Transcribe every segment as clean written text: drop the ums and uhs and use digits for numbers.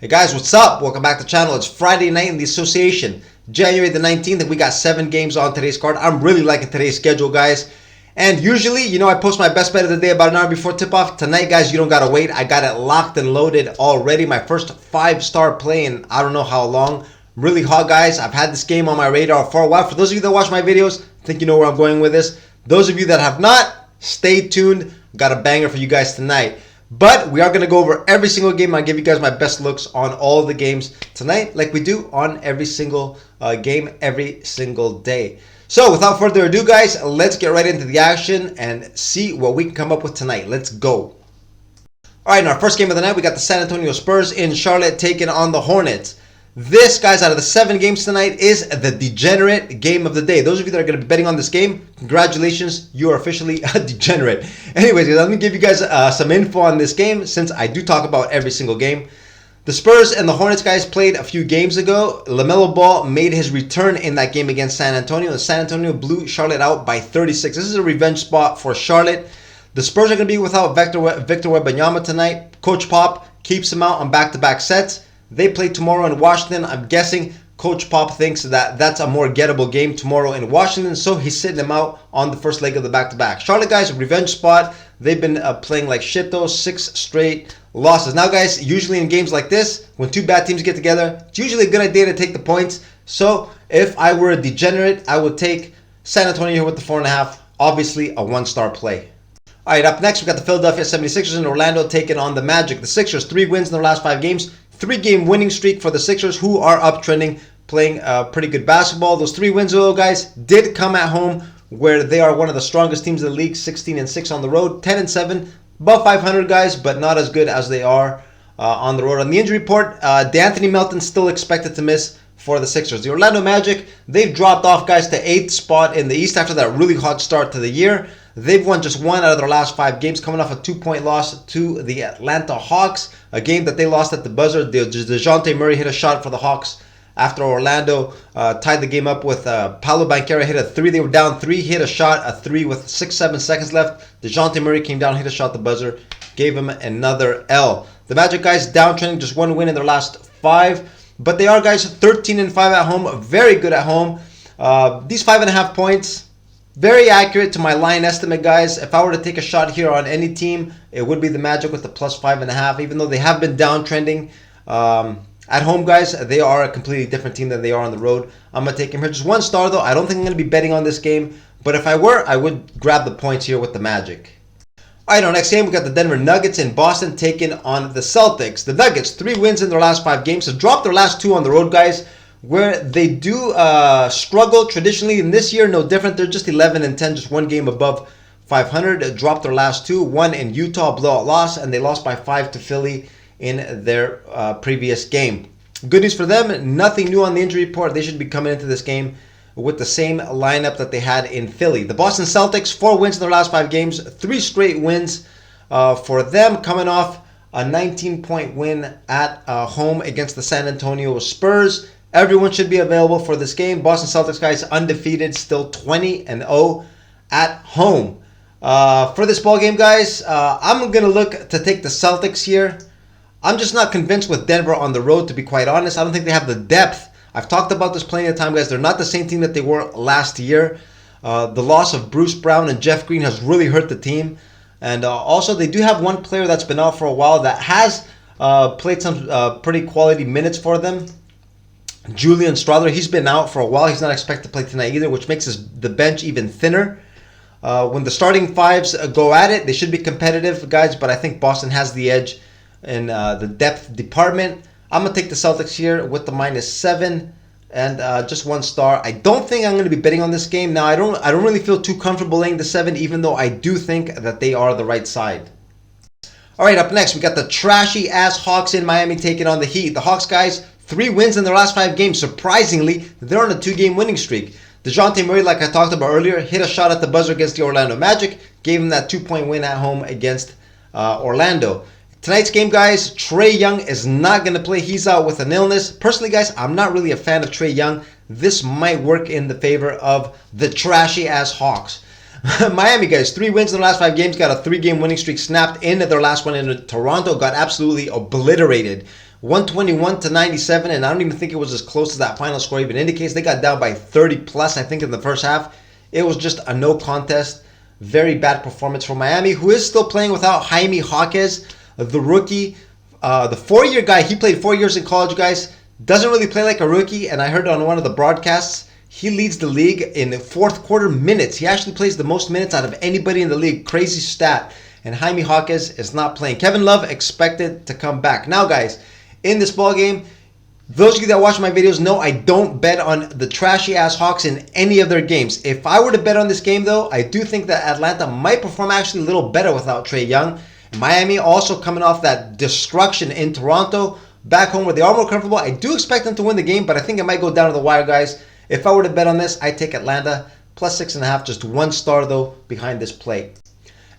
Hey guys, what's up? Welcome back to the channel. It's Friday night in the association, January the 19th, and we got 7 games on today's card. I'm really liking today's schedule, guys. And usually, I post my best bet of the day about an hour before tip-off. Tonight, guys, you don't gotta wait. I got it locked and loaded already. My first 5-star play in I don't know how long. Really hot, guys. I've had this game on my radar for a while. For those of you that watch my videos, I think you know where I'm going with this. Those of you that have not, stay tuned. Got a banger for you guys tonight. But we are going to go over every single game. I'll give you guys my best looks on all the games tonight, like we do on every single game, every single day. So without further ado, guys, let's get right into the action and see what we can come up with tonight. Let's go. All right, in our first game of the night, we got the San Antonio Spurs in Charlotte taking on the Hornets. This, guys, out of the 7 games tonight, is the degenerate game of the day. Those of you that are going to be betting on this game, congratulations, you are officially a degenerate. Anyways, let me give you guys some info on this game, since I do talk about every single game. The Spurs and the Hornets, guys, played a few games ago. LaMelo Ball made his return in that game against San Antonio. And San Antonio blew Charlotte out by 36. This is a revenge spot for Charlotte. The Spurs are going to be without Victor Wembanyama tonight. Coach Pop keeps him out on back-to-back sets. They play tomorrow in Washington. I'm guessing Coach Pop thinks that that's a more gettable game tomorrow in Washington, so he's sitting them out on the first leg of the back-to-back. Charlotte, guys, revenge spot. They've been playing like shit, though. 6 straight losses. Now, guys, usually in games like this, when 2 bad teams get together, it's usually a good idea to take the points. So if I were a degenerate, I would take San Antonio here with the 4.5. Obviously, a 1-star play. All right, up next, we got the Philadelphia 76ers in Orlando taking on the Magic. The Sixers, 3 wins in their last 5 games. 3-game winning streak for the Sixers, who are uptrending, playing pretty good basketball. Those 3 wins, though, guys, did come at home, where they are one of the strongest teams in the league, 16-6 on the road, 10-7, above 500, guys, but not as good as they are on the road. On the injury report, D'Anthony Melton still expected to miss for the Sixers. The Orlando Magic, they've dropped off, guys, to 8th spot in the East after that really hot start to the year. They've won just 1 out of their last 5 games, coming off a 2-point loss to the Atlanta Hawks, a game that they lost at the buzzer. DeJounte Murray hit a shot for the Hawks after Orlando tied the game up with Paolo Banchero hit a 3. They were down 3, hit a shot, a 3 with 6-7 seconds left. DeJounte Murray came down, hit a shot at the buzzer, gave him another L. The Magic, guys, downtrending, just 1 win in their last 5. But they are, guys, 13-5 at home, very good at home. These 5.5 points, very accurate to my line estimate, guys. If I were to take a shot here on any team, it would be the Magic with the plus 5.5, even though they have been downtrending. At home, guys, they are a completely different team than they are on the road. I'm going to take him here. Just 1 star, though. I don't think I'm going to be betting on this game. But if I were, I would grab the points here with the Magic. All right, our next game, we got the Denver Nuggets in Boston taking on the Celtics. The Nuggets, 3 wins in their last 5 games. Have dropped their last 2 on the road, guys, where they do struggle traditionally. In this year, no different. They're just 11-10, just 1 game above 500. Dropped their last 2. 1 in Utah, blowout loss, and they lost by 5 to Philly in their previous game. Good news for them, nothing new on the injury report. They should be coming into this game with the same lineup that they had in Philly. The Boston Celtics, 4 wins in their last 5 games. 3 straight wins for them, coming off a 19-point win at home against the San Antonio Spurs. Everyone should be available for this game. Boston Celtics, guys, undefeated, still 20-0 at home. For this ball game, guys, I'm going to look to take the Celtics here. I'm just not convinced with Denver on the road, to be quite honest. I don't think they have the depth. I've talked about this plenty of time, guys. They're not the same team that they were last year. The loss of Bruce Brown and Jeff Green has really hurt the team. And also, they do have one player that's been out for a while that has played some pretty quality minutes for them. Julian Strawther, he's been out for a while. He's not expected to play tonight either, which makes the bench even thinner. When the starting 5s go at it, they should be competitive, guys, but I think Boston has the edge in the depth department. I'm going to take the Celtics here with the -7 and just 1 star. I don't think I'm going to be betting on this game. Now, I don't really feel too comfortable laying the 7, even though I do think that they are the right side. All right, up next, we got the trashy-ass Hawks in Miami taking on the Heat. The Hawks, guys, 3 wins in their last 5 games. Surprisingly, they're on a 2-game winning streak. DeJounte Murray, like I talked about earlier, hit a shot at the buzzer against the Orlando Magic, gave him that 2-point win at home against Orlando. Tonight's game, guys, Trae Young is not going to play. He's out with an illness. Personally, guys, I'm not really a fan of Trae Young. This might work in the favor of the trashy-ass Hawks. Miami, guys, 3 wins in the last 5 games. Got a 3-game winning streak snapped in their last one in Toronto. Got absolutely obliterated 121 to 97, and I don't even think it was as close as that final score even indicates. They got down by 30 plus, I think, in the first half. It was just a no contest. Very bad performance for Miami, who is still playing without Jaime Jaquez, the rookie. The 4-year guy, he played 4 years in college, guys. Doesn't really play like a rookie, and I heard on one of the broadcasts, he leads the league in fourth quarter minutes. He actually plays the most minutes out of anybody in the league. Crazy stat. And Jaime Jaquez is not playing. Kevin Love expected to come back. Now, guys, in this ball game, those of you that watch my videos know I don't bet on the trashy-ass Hawks in any of their games. If I were to bet on this game, though, I do think that Atlanta might perform actually a little better without Trae Young. Miami also coming off that destruction in Toronto. Back home where they are more comfortable. I do expect them to win the game, but I think it might go down to the wire, guys. If I were to bet on this, I'd take Atlanta plus 6.5. Just 1 star, though, behind this play.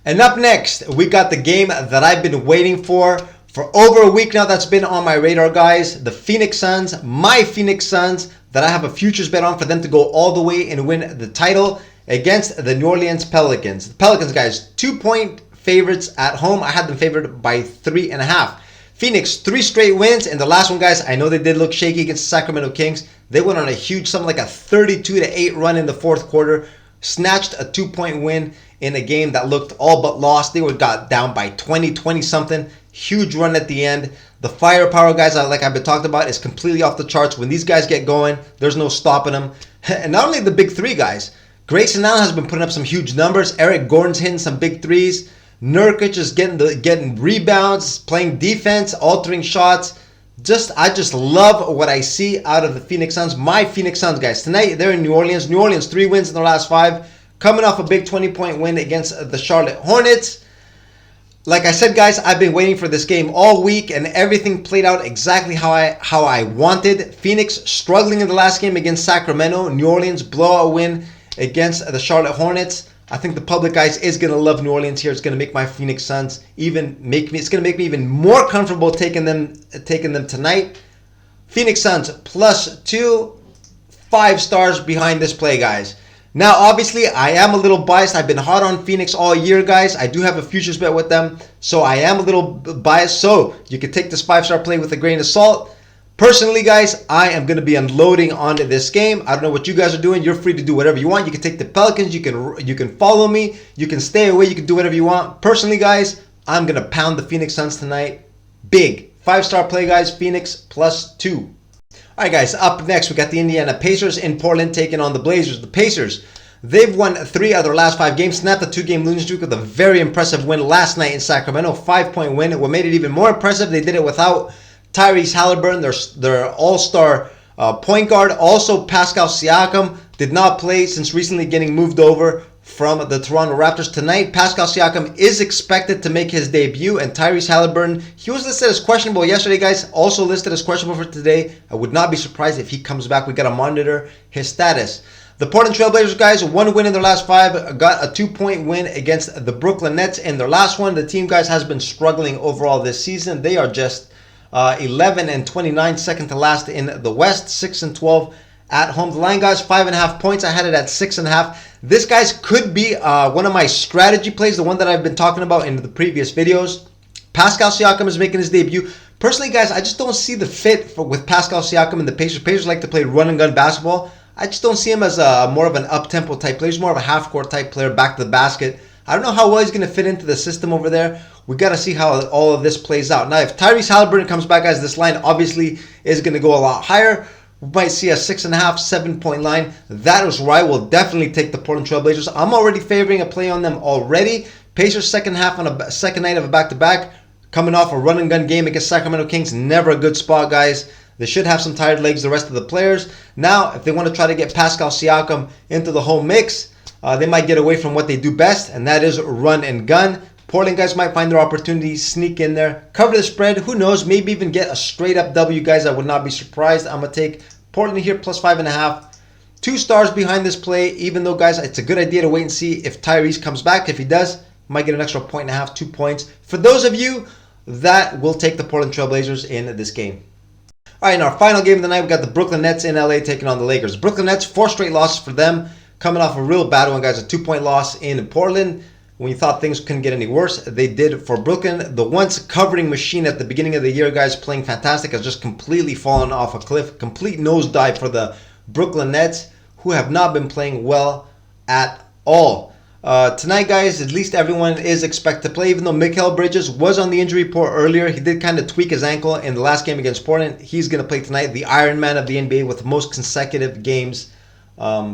And up next, we got the game that I've been waiting for over a week now. That's been on my radar, guys. The Phoenix Suns, my Phoenix Suns, that I have a futures bet on for them to go all the way and win the title against the New Orleans Pelicans. The Pelicans, guys, 2-point favorites at home. I had them favored by 3.5. Phoenix, 3 straight wins, and the last one, guys, I know they did look shaky against the Sacramento Kings. They went on a huge, something like a 32-8 run in the fourth quarter, snatched a 2-point win in a game that looked all but lost. They got down by 20-something. Huge run at the end. The firepower, guys, like I've been talking about, is completely off the charts. When these guys get going, there's no stopping them. And not only the big 3 guys, Grayson Allen has been putting up some huge numbers. Eric Gordon's hitting some big threes. Nurkic is getting rebounds, playing defense, altering shots. I just love what I see out of the Phoenix Suns. My Phoenix Suns, guys. Tonight, they're in New Orleans. New Orleans, 3 wins in their last 5. Coming off a big 20-point win against the Charlotte Hornets. Like I said, guys, I've been waiting for this game all week, and everything played out exactly how I wanted. Phoenix struggling in the last game against Sacramento. New Orleans blowout win against the Charlotte Hornets. I think the public, guys, is going to love New Orleans here. It's going to make my Phoenix Suns it's going to make me even more comfortable taking them tonight. Phoenix Suns plus 2, 5 stars behind this play, guys. Now, obviously, I am a little biased. I've been hot on Phoenix all year, guys. I do have a futures bet with them, so I am a little biased. So you can take this 5-star play with a grain of salt. Personally, guys, I am going to be unloading on this game. I don't know what you guys are doing. You're free to do whatever you want. You can take the Pelicans. You can follow me. You can stay away. You can do whatever you want. Personally, guys, I'm going to pound the Phoenix Suns tonight. Big. 5-star play, guys. Phoenix plus 2. All right, guys, up next, we got the Indiana Pacers in Portland taking on the Blazers. The Pacers, they've won 3 out of their last 5 games, snapped a 2-game losing streak with a very impressive win last night in Sacramento, 5-point win. What made it even more impressive, they did it without Tyrese Halliburton, their all-star point guard. Also, Pascal Siakam did not play since recently getting moved over from the Toronto Raptors. Tonight, Pascal Siakam is expected to make his debut, and Tyrese Halliburton, he was listed as questionable yesterday, guys, also listed as questionable for today. I would not be surprised if he comes back. We got to monitor his status. The Portland Trailblazers, guys, 1 win in their last 5, got a 2-point win against the Brooklyn Nets in their last one. The team, guys, has been struggling overall this season. They are just 11-29, second to last in the West, 6-12 at home. The line, guys, 5.5 points. I had it at 6.5. This, guys, could be one of my strategy plays, the one that I've been talking about in the previous videos. Pascal Siakam is making his debut. Personally, guys, I just don't see the fit with Pascal Siakam and the Pacers. Pacers like to play run-and-gun basketball. I just don't see him as more of an up-tempo type player. He's more of a half-court type player, back to the basket. I don't know how well he's going to fit into the system over there. We got to see how all of this plays out. Now, if Tyrese Halliburton comes back, guys, this line obviously is going to go a lot higher. We might see a 6.5, 7-point line. That is where I will definitely take the Portland Trailblazers. I'm already favoring a play on them already. Pacers second half on a second night of a back-to-back. Coming off a run-and-gun game against Sacramento Kings. Never a good spot, guys. They should have some tired legs, the rest of the players. Now, if they want to try to get Pascal Siakam into the whole mix, they might get away from what they do best, and that is run and gun. Portland, guys, might find their opportunity, sneak in there, cover the spread. Who knows? Maybe even get a straight-up W, guys. I would not be surprised. I'm going to take Portland here plus 5.5. 2 stars behind this play, even though, guys, it's a good idea to wait and see if Tyrese comes back. If he does, might get an extra 1.5, 2 points. For those of you that will take the Portland Trailblazers in this game. All right, in our final game of the night, we got the Brooklyn Nets in LA taking on the Lakers. Brooklyn Nets, 4 straight losses for them. Coming off a real bad one, guys, a 2-point loss in Portland. When you thought things couldn't get any worse, they did for Brooklyn. The once covering machine at the beginning of the year, guys, playing fantastic, has just completely fallen off a cliff. Complete nosedive for the Brooklyn Nets, who have not been playing well at all. Tonight, guys, at least everyone is expected to play, even though Mikal Bridges was on the injury report earlier. He did kind of tweak his ankle in the last game against Portland. He's going to play tonight, the Iron Man of the NBA with the most consecutive games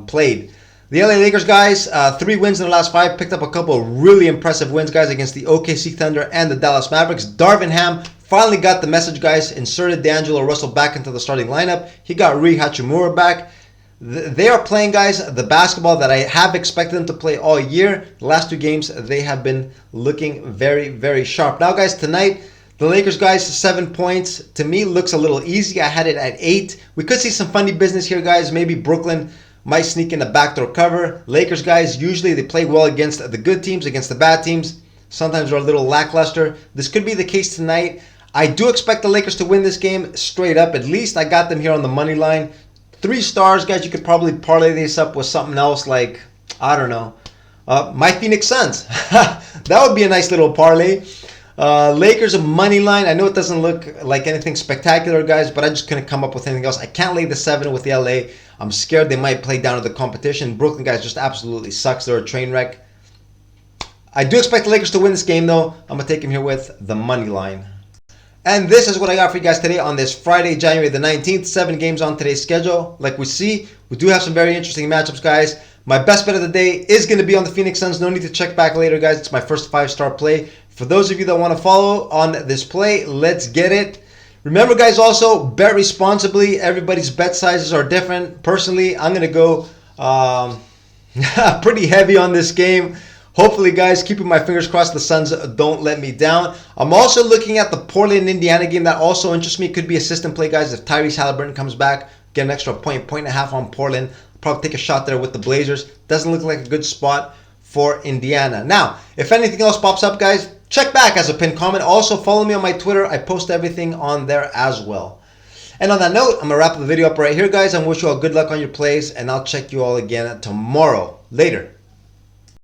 played. The LA Lakers, guys, 3 wins in the last 5. Picked up a couple of really impressive wins, guys, against the OKC Thunder and the Dallas Mavericks. Darvin Ham finally got the message, guys. Inserted D'Angelo Russell back into the starting lineup. He got Rui Hachimura back. They are playing, guys, the basketball that I have expected them to play all year. The last 2 games, they have been looking very, very sharp. Now, guys, tonight, the Lakers, guys, 7 points. To me, looks a little easy. I had it at 8. We could see some funny business here, guys. Maybe Brooklyn might sneak in a backdoor cover. Lakers, guys, usually they play well against the good teams, against the bad teams. Sometimes they're a little lackluster. This could be the case tonight. I do expect the Lakers to win this game straight up. At least I got them here on the money line. 3 stars, guys. You could probably parlay this up with something else like, I don't know, my Phoenix Suns. That would be a nice little parlay. Lakers a money line. I know it doesn't look like anything spectacular, guys, but I just couldn't come up with anything else. I can't lay the 7 with the LA. I'm scared they might play down to the competition. Brooklyn, guys, just absolutely sucks. They're a train wreck. I do expect the Lakers to win this game, though. I'm going to take them here with the money line. And this is what I got for you guys today on this Friday, January the 19th. 7 games on today's schedule. Like we see, we do have some very interesting matchups, guys. My best bet of the day is going to be on the Phoenix Suns. No need to check back later, guys. It's my first 5-star play. For those of you that want to follow on this play, let's get it. Remember, guys, also bet responsibly. Everybody's bet sizes are different. Personally, I'm going to go pretty heavy on this game. Hopefully, guys, keeping my fingers crossed the Suns don't let me down. I'm also looking at the Portland-Indiana game. That also interests me. Could be a system play, guys. If Tyrese Halliburton comes back, get an extra point and a half on Portland. Probably take a shot there with the Blazers. Doesn't look like a good spot for Indiana. Now, if anything else pops up, guys, check back as a pinned comment. Also, follow me on my Twitter. I post everything on there as well. And on that note, I'm going to wrap the video up right here, guys. I wish you all good luck on your plays, and I'll check you all again tomorrow. Later.